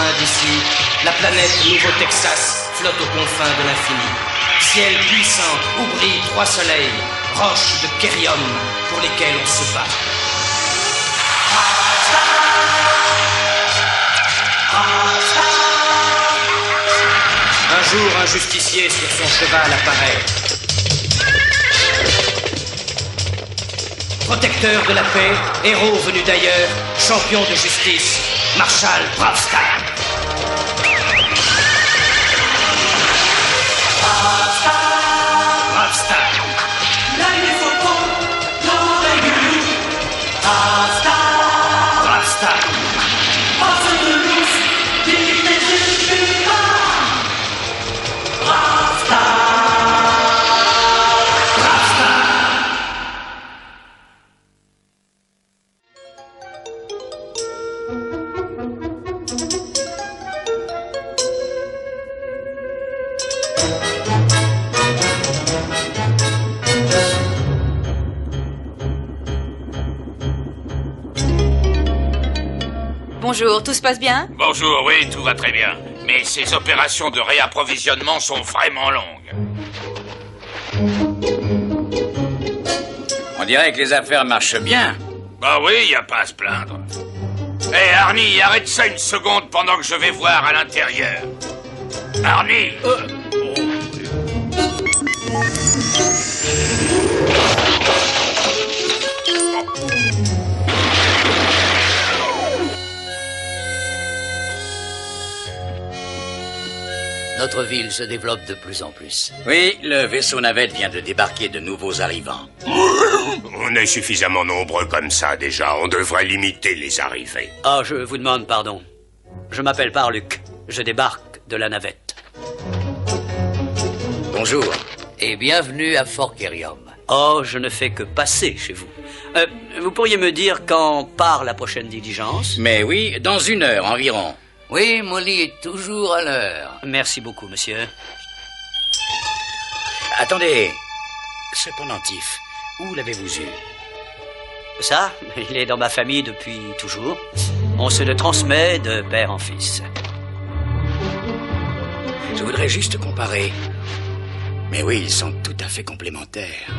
loin d'ici, la planète Nouveau-Texas flotte aux confins de l'infini. Ciel puissant où brillent 3 soleils, roches de Kérium pour lesquelles on se bat. Un jour, un justicier sur son cheval apparaît. Protecteur de la paix, héros venu d'ailleurs, champion de justice, Marshal Bravstar. Bravstar. Bravstar. Bonjour, tout se passe bien? Bonjour, oui, tout va très bien. Mais ces opérations de réapprovisionnement sont vraiment longues. On dirait que les affaires marchent bien. Bah oui, y a pas à se plaindre. Hé, Arnie, arrête ça une seconde pendant que je vais voir à l'intérieur. Arnie Notre ville se développe de plus en plus. Oui, le vaisseau navette vient de débarquer de nouveaux arrivants. On est suffisamment nombreux comme ça déjà. On devrait limiter les arrivées. Ah, je vous demande pardon. Je m'appelle Parluc. Je débarque de la navette. Bonjour. Et bienvenue à Fort Kérium. Oh, je ne fais que passer chez vous. Vous pourriez me dire quand part la prochaine diligence? Mais oui, dans 1 heure environ. Oui, Molly est toujours à l'heure. Merci beaucoup, monsieur. Attendez, ce pendentif, où l'avez-vous eu? Ça, il est dans ma famille depuis toujours. On se le transmet de père en fils. Je voudrais juste comparer. Mais oui, ils sont tout à fait complémentaires.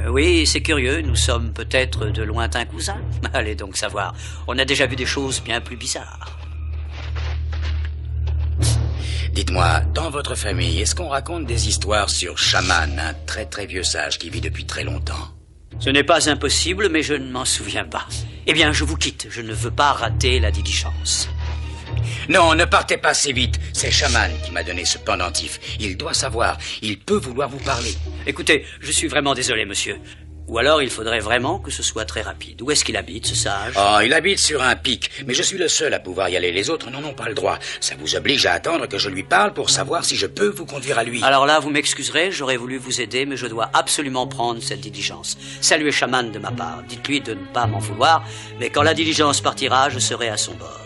Oui, c'est curieux, nous sommes peut-être de lointains cousins. Allez donc savoir, on a déjà vu des choses bien plus bizarres. Dites-moi, dans votre famille, est-ce qu'on raconte des histoires sur Shaman, un très très vieux sage qui vit depuis très longtemps? Ce n'est pas impossible, mais je ne m'en souviens pas. Eh bien, je vous quitte, je ne veux pas rater la diligence. Non, ne partez pas si vite. C'est Shaman qui m'a donné ce pendentif. Il doit savoir. Il peut vouloir vous parler. Écoutez, je suis vraiment désolé, monsieur. Ou alors, il faudrait vraiment que ce soit très rapide. Où est-ce qu'il habite, ce sage? Oh, il habite sur un pic. Mais je suis le seul à pouvoir y aller. Les autres n'en ont pas le droit. Ça vous oblige à attendre que je lui parle pour savoir si je peux vous conduire à lui. Alors là, vous m'excuserez, j'aurais voulu vous aider, mais je dois absolument prendre cette diligence. Saluez Shaman de ma part. Dites-lui de ne pas m'en vouloir, mais quand la diligence partira, je serai à son bord.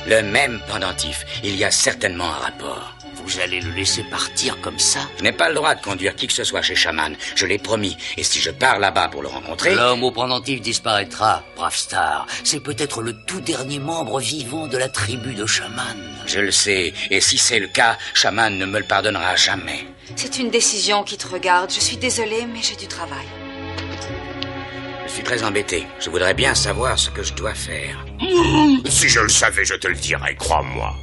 Le même pendentif. Il y a certainement un rapport. Vous allez le laisser partir comme ça? Je n'ai pas le droit de conduire qui que ce soit chez Shaman. Je l'ai promis. Et si je pars là-bas pour le rencontrer... L'homme au pendentif disparaîtra, Bravstar. C'est peut-être le tout dernier membre vivant de la tribu de Shaman. Je le sais. Et si c'est le cas, Shaman ne me le pardonnera jamais. C'est une décision qui te regarde. Je suis désolée, mais j'ai du travail. Je suis très embêté. Je voudrais bien savoir ce que je dois faire. Si je le savais, je te le dirais, crois-moi.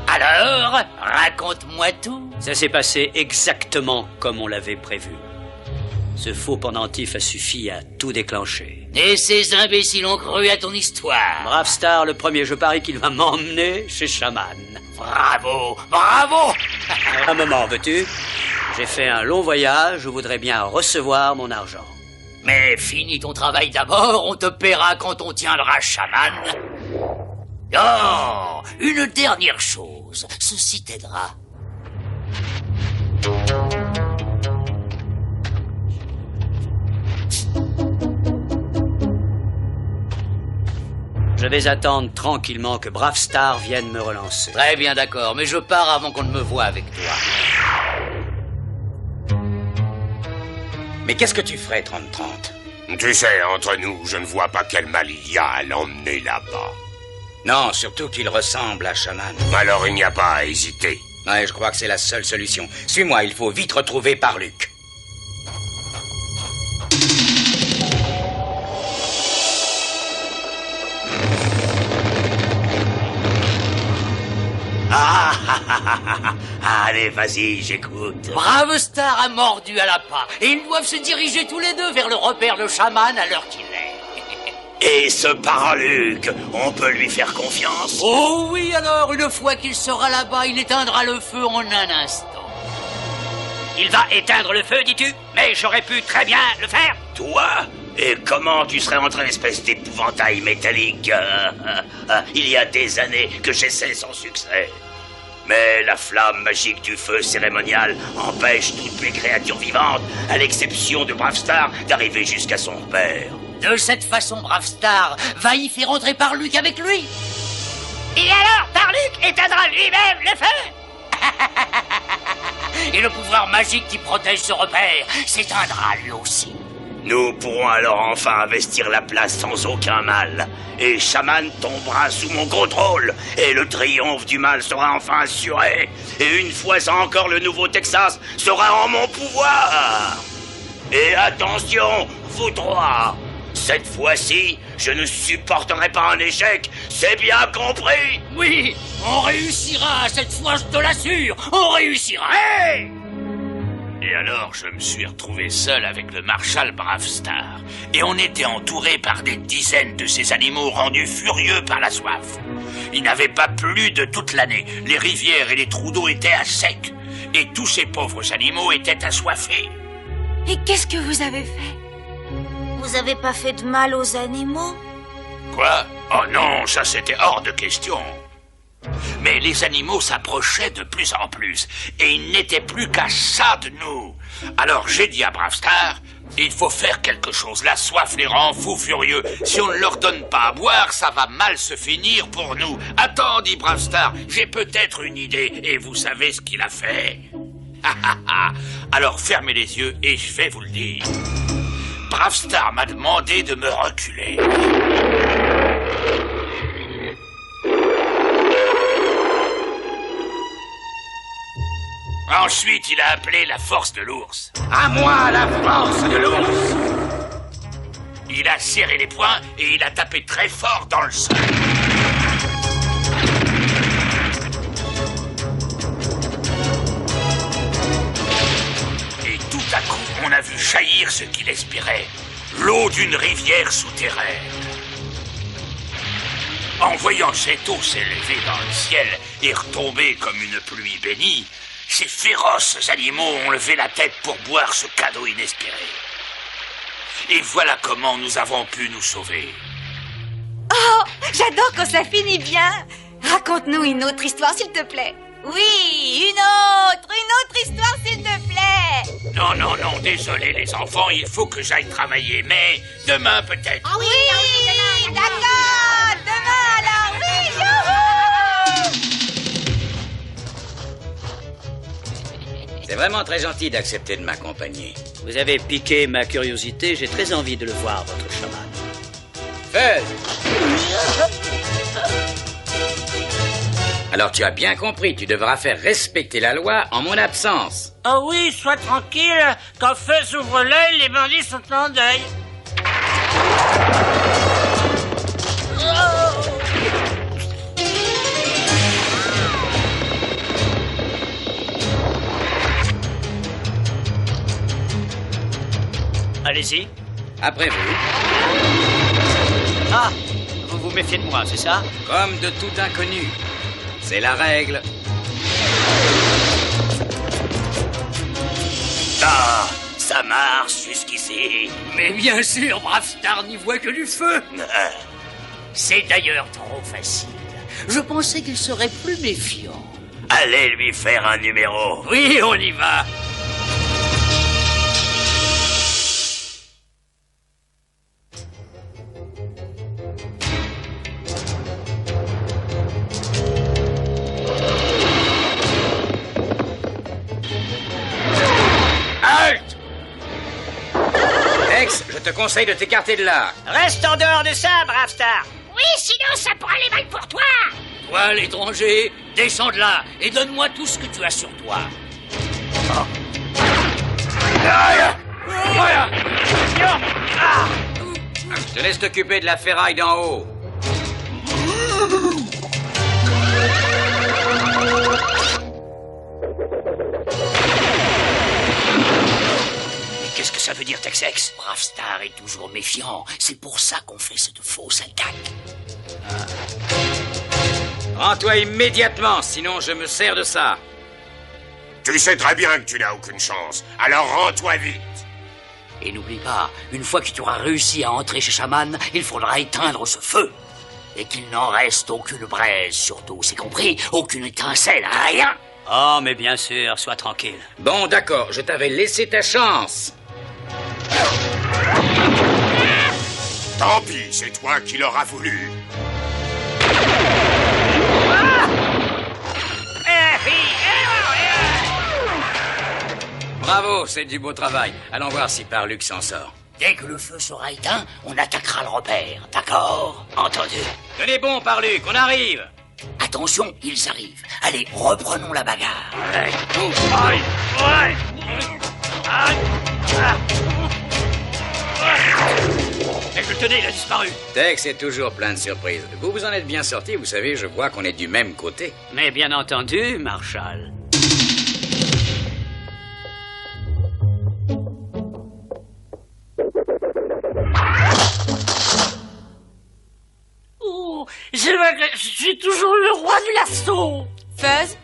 Alors, raconte-moi tout. Ça s'est passé exactement comme on l'avait prévu. Ce faux pendentif a suffi à tout déclencher. Et ces imbéciles ont cru à ton histoire. Bravstar, le premier, je parie qu'il va m'emmener chez Shaman. Bravo, bravo. Un moment, veux-tu? J'ai fait un long voyage, je voudrais bien recevoir mon argent. Mais finis ton travail d'abord, on te paiera quand on tiendra Shaman. Oh, une dernière chose, ceci t'aidera. Je vais attendre tranquillement que Bravstar vienne me relancer. Très bien, d'accord, mais je pars avant qu'on ne me voie avec toi. Mais qu'est-ce que tu ferais, 30-30? Tu sais, entre nous, je ne vois pas quel mal il y a à l'emmener là-bas. Non, surtout qu'il ressemble à Shaman. Alors il n'y a pas à hésiter. Ouais, je crois que c'est la seule solution. Suis-moi, il faut vite retrouver Parluc. Allez, vas-y, j'écoute. Bravestar a mordu à l'appât et ils doivent se diriger tous les deux vers le repère de Shaman à l'heure qu'il est. Et ce Parluc, on peut lui faire confiance? Oh oui, alors, une fois qu'il sera là-bas, il éteindra le feu en un instant. Il va éteindre le feu, dis-tu? Mais j'aurais pu très bien le faire. Toi? Et comment tu serais entré, espèce d'épouvantail métallique? Il y a des années que j'essaie sans succès. Mais la flamme magique du feu cérémonial empêche toutes les créatures vivantes, à l'exception de Bravestar, d'arriver jusqu'à son père. De cette façon, Bravestar va y faire entrer Parluc avec lui. Et alors, Parluc éteindra lui-même le feu? Et le pouvoir magique qui protège ce repère s'éteindra lui aussi. Nous pourrons alors enfin investir la place sans aucun mal. Et Shaman tombera sous mon contrôle. Et le triomphe du mal sera enfin assuré. Et une fois encore, le Nouveau-Texas sera en mon pouvoir. Et attention, vous trois, cette fois-ci, je ne supporterai pas un échec. C'est bien compris? Oui, on réussira, cette fois je te l'assure. On réussira. Hey! Et alors, je me suis retrouvé seul avec le marshal Bravestar. Et on était entouré par des dizaines de ces animaux rendus furieux par la soif. Il n'avait pas plu de toute l'année. Les rivières et les trous d'eau étaient à sec. Et tous ces pauvres animaux étaient assoiffés. Et qu'est-ce que vous avez fait? Vous avez pas fait de mal aux animaux? Quoi? Oh non, ça c'était hors de question. Mais les animaux s'approchaient de plus en plus, et ils n'étaient plus qu'à ça de nous. Alors j'ai dit à Bravestar, il faut faire quelque chose, la soif les rend fous furieux. Si on ne leur donne pas à boire, ça va mal se finir pour nous. Attends, dit Bravestar, j'ai peut-être une idée, et vous savez ce qu'il a fait. Alors fermez les yeux et je vais vous le dire. Bravestar m'a demandé de me reculer. Ensuite, il a appelé la force de l'ours. À moi, la force de l'ours! Il a serré les poings et il a tapé très fort dans le sol. Et tout à coup, on a vu jaillir ce qu'il espérait. L'eau d'une rivière souterraine. En voyant cette eau s'élever dans le ciel et retomber comme une pluie bénie, ces féroces animaux ont levé la tête pour boire ce cadeau inespéré. Et voilà comment nous avons pu nous sauver. Oh, j'adore quand ça finit bien. Raconte-nous une autre histoire, s'il te plaît. Oui, une autre histoire, s'il te plaît. Non, non, non, désolé les enfants, il faut que j'aille travailler, mais demain peut-être. Ah oui, d'accord, demain alors, oui, youhou! C'est vraiment très gentil d'accepter de m'accompagner. Vous avez piqué ma curiosité, j'ai très envie de le voir, votre chaman. Fuzz! Alors tu as bien compris, tu devras faire respecter la loi en mon absence. Oh oui, sois tranquille. Quand Fuzz ouvre l'œil, les bandits sont en deuil. Allez-y. Après vous. Ah, vous vous méfiez de moi, c'est ça? Comme de tout inconnu. C'est la règle. Ah, ça marche jusqu'ici. Mais bien sûr, Bravestar n'y voit que du feu. C'est d'ailleurs trop facile. Je pensais qu'il serait plus méfiant. Allez lui faire un numéro. Oui, on y va. Tex, je te conseille de t'écarter de là. Reste en dehors de ça, Bravestar. Oui, sinon ça pourrait aller mal pour toi. Toi, l'étranger, descends de là et donne-moi tout ce que tu as sur toi. Je te laisse t'occuper de la ferraille d'en haut. Qu'est-ce que ça veut dire, Tex-Ex? Bravestar est toujours méfiant. C'est pour ça qu'on fait cette fausse attaque. Rends-toi immédiatement, sinon je me sers de ça. Tu sais très bien que tu n'as aucune chance, alors rends-toi vite. Et n'oublie pas, une fois que tu auras réussi à entrer chez Shaman, il faudra éteindre ce feu. Et qu'il n'en reste aucune braise, surtout, c'est compris? Aucune étincelle, rien. Oh, mais bien sûr, sois tranquille. Bon, d'accord, je t'avais laissé ta chance. Tant pis, c'est toi qui l'auras voulu. Bravo, c'est du beau travail. Allons voir si Parluc s'en sort. Dès que le feu sera éteint, on attaquera le repère, d'accord? Entendu? Tenez bon, Parluc, on arrive. Attention, ils arrivent. Allez, reprenons la bagarre. Et je le tenais, il a disparu. Tex est toujours plein de surprises. Vous en êtes bien sorti, vous savez, je vois qu'on est du même côté. Mais bien entendu, Marshal. Oh, c'est vrai que je suis toujours le roi du lasso. Fuzz,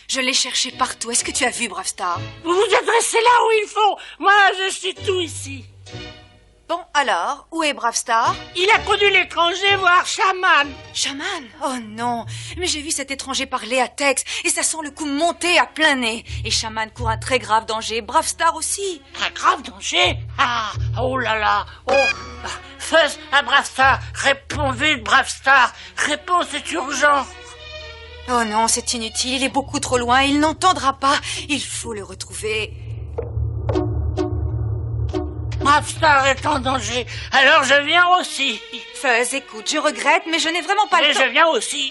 je l'ai cherché partout. Est-ce que tu as vu Bravestar? Vous vous adressez là où il faut. Moi, je suis tout ici. Bon, alors, où est Bravestar? Il a conduit l'étranger voir Shaman. Shaman? Oh non, mais j'ai vu cet étranger parler à Tex et ça sent le coup monter à plein nez. Et Shaman court un très grave danger, Bravestar aussi. Un grave danger? Ah, oh là là, oh. Fuzz à Bravestar, réponds vite Bravestar, réponds, c'est urgent. Oh non, c'est inutile, il est beaucoup trop loin, il n'entendra pas. Il faut le retrouver. Bravestar est en danger, alors je viens aussi. Fuzz, écoute, je regrette, mais je n'ai vraiment pas le temps. Mais je viens aussi.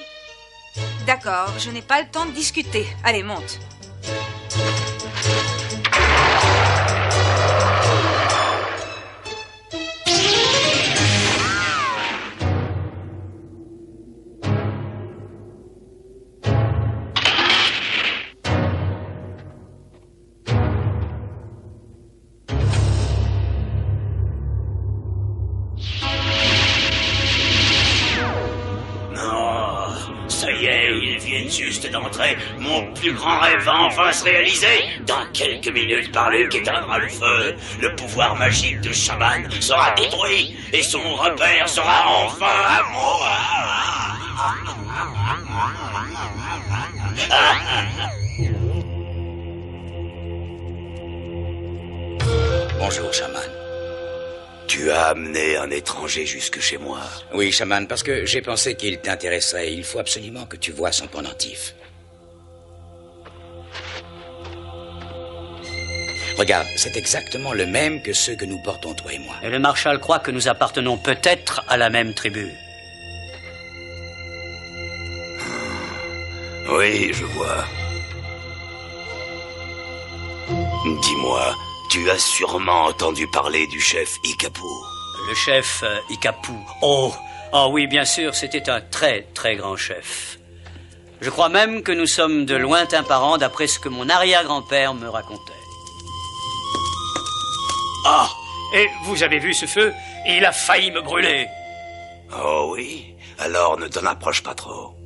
D'accord, je n'ai pas le temps de discuter. Allez, monte. Juste d'entrer, mon plus grand rêve va enfin se réaliser. Dans quelques minutes, Parluc éteindra le feu. Le pouvoir magique de Shaman sera détruit et son repère sera enfin à moi. Bonjour, Shaman. Tu as amené un étranger jusque chez moi. Oui, Shaman, parce que j'ai pensé qu'il t'intéresserait. Il faut absolument que tu vois son pendentif. Regarde, c'est exactement le même que ceux que nous portons, toi et moi. Et le Marshal croit que nous appartenons peut-être à la même tribu. Oui, je vois. Dis-moi, tu as sûrement entendu parler du chef Ikapu. Le chef Ikapu. Oh oui, bien sûr, c'était un très, très grand chef. Je crois même que nous sommes de lointains parents d'après ce que mon arrière-grand-père me racontait. Ah, et vous avez vu ce feu? Il a failli me brûler. Oh oui, alors ne t'en approche pas trop.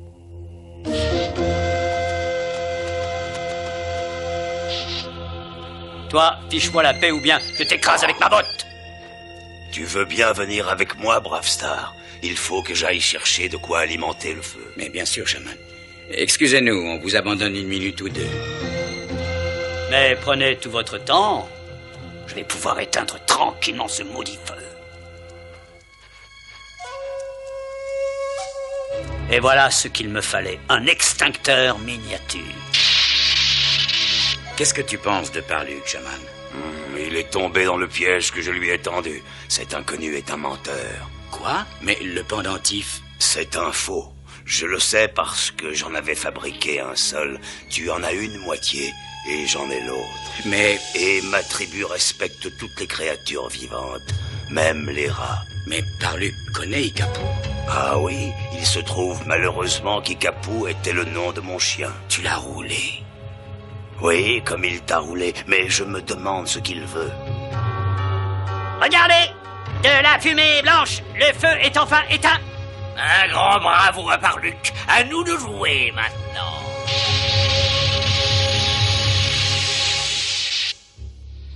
Toi, fiche-moi la paix ou bien je t'écrase avec ma botte. Tu veux bien venir avec moi, Bravestar? Il faut que j'aille chercher de quoi alimenter le feu. Mais bien sûr, Shaman. Excusez-nous, on vous abandonne une minute ou deux. Mais prenez tout votre temps. Je vais pouvoir éteindre tranquillement ce maudit feu. Et voilà ce qu'il me fallait, un extincteur miniature. Qu'est-ce que tu penses de Parluc, Shaman? Il est tombé dans le piège que je lui ai tendu. Cet inconnu est un menteur. Quoi? Mais le pendentif? C'est un faux. Je le sais parce que j'en avais fabriqué un seul. Tu en as une moitié et j'en ai l'autre. Mais... Et ma tribu respecte toutes les créatures vivantes, même les rats. Mais Parluc connaît Ikapu. Ah oui, il se trouve malheureusement qu'Ikapu était le nom de mon chien. Tu l'as roulé? Oui, comme il t'a roulé, mais je me demande ce qu'il veut. Regardez! De la fumée blanche! Le feu est enfin éteint! Un grand bravo à Parluc. À nous de jouer maintenant.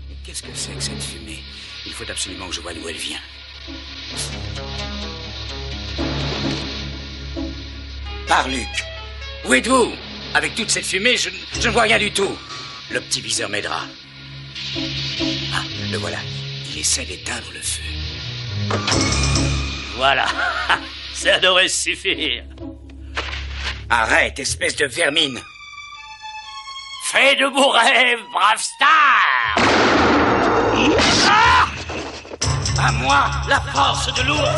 Mais qu'est-ce que c'est que cette fumée? Il faut absolument que je voie d'où elle vient. Parluc, où êtes-vous? Avec toute cette fumée, je ne vois rien du tout. Le petit viseur m'aidera. Ah, le voilà. Il essaie d'éteindre le feu. Voilà. Ça devrait suffire. Arrête, espèce de vermine. Fais de beaux rêves, Bravestar. Ah! À moi, la force de l'ours.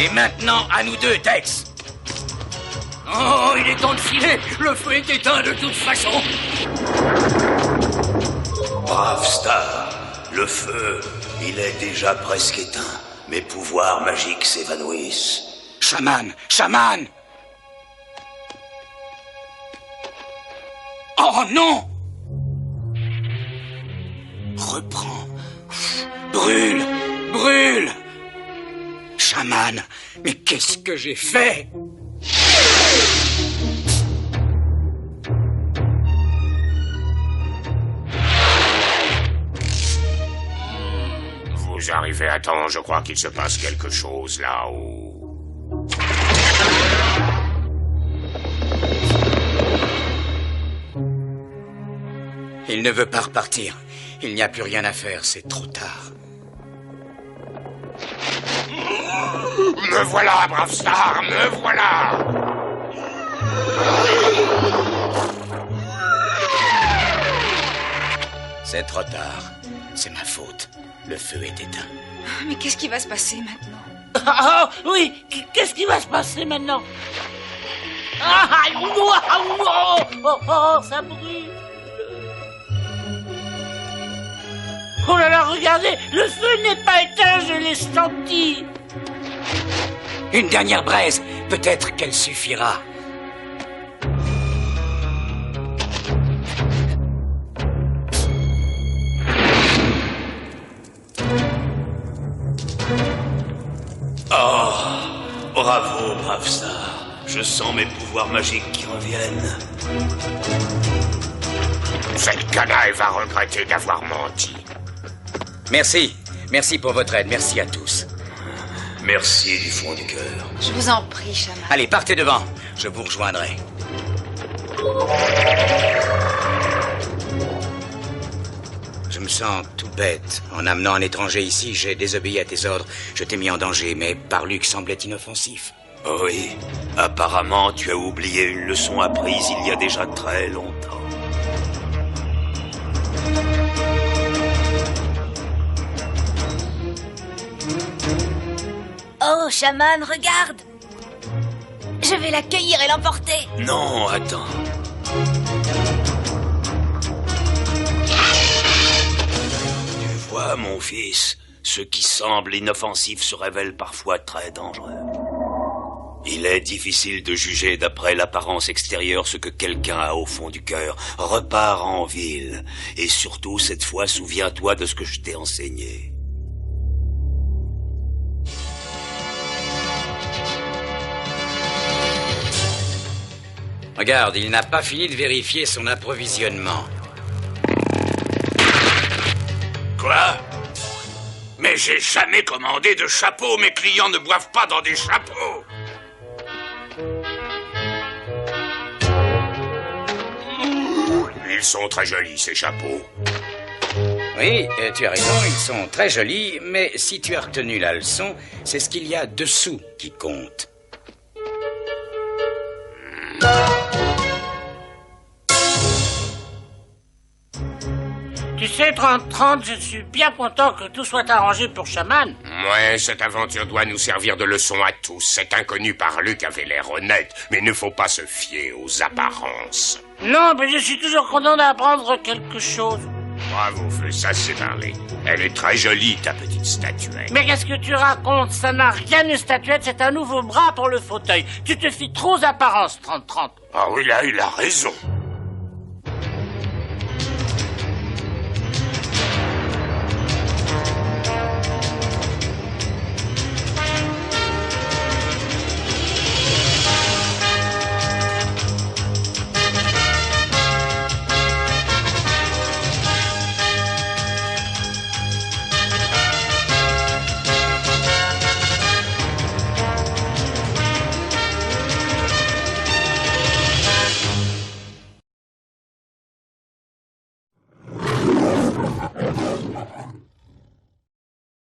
Et maintenant, à nous deux, Tex. Oh, il est temps de filer. Le feu est éteint de toute façon. Bravestar, le feu, il est déjà presque éteint. Mes pouvoirs magiques s'évanouissent. Chaman, chaman! Oh non! Reprends. Brûle! Brûle! Chaman, mais qu'est-ce que j'ai fait? Vous arrivez à temps, je crois qu'il se passe quelque chose là-haut. Il ne veut pas repartir. Il n'y a plus rien à faire, c'est trop tard. Me voilà, Bravestar, me voilà! C'est trop tard. C'est ma faute. Le feu est éteint. Mais qu'est-ce qui va se passer maintenant? Ah, oui, qu'est-ce qui va se passer maintenant? Ah, ça brûle. Oh là là, regardez, le feu n'est pas éteint, je l'ai senti. Une dernière braise, peut-être qu'elle suffira. Oh, bravo, Bravestar. Je sens mes pouvoirs magiques qui reviennent. Cette canaille va regretter d'avoir menti. Merci. Merci pour votre aide. Merci à tous. Merci du fond du cœur. Je vous en prie, Chaman. Allez, partez devant. Je vous rejoindrai. Je me sens tout bête. En amenant un étranger ici, j'ai désobéi à tes ordres. Je t'ai mis en danger, mais Parluc semblait inoffensif. Oui, apparemment tu as oublié une leçon apprise il y a déjà très longtemps. Oh, chaman, regarde! Je vais l'accueillir et l'emporter. Non, attends. Tu vois, mon fils, ce qui semble inoffensif se révèle parfois très dangereux. Il est difficile de juger d'après l'apparence extérieure ce que quelqu'un a au fond du cœur. Repars en ville. Et surtout, cette fois, souviens-toi de ce que je t'ai enseigné. Regarde, il n'a pas fini de vérifier son approvisionnement. Quoi? Mais j'ai jamais commandé de chapeau. Mes clients ne boivent pas dans des chapeaux. Ils sont très jolis, ces chapeaux. Oui, tu as raison, ils sont très jolis, mais si tu as retenu la leçon, c'est ce qu'il y a dessous qui compte. Tu sais, 30-30, je suis bien content que tout soit arrangé pour Shaman. Ouais, cette aventure doit nous servir de leçon à tous. Cet inconnu par Luc avait l'air honnête, mais il ne faut pas se fier aux apparences. Non, mais je suis toujours content d'apprendre quelque chose. Bravo, Feu, ça c'est parlé. Elle est très jolie, ta petite statuette. Mais qu'est-ce que tu racontes? Ça n'a rien une statuette, c'est un nouveau bras pour le fauteuil. Tu te fies trop aux apparences, 30-30. Ah oui, là, il a raison.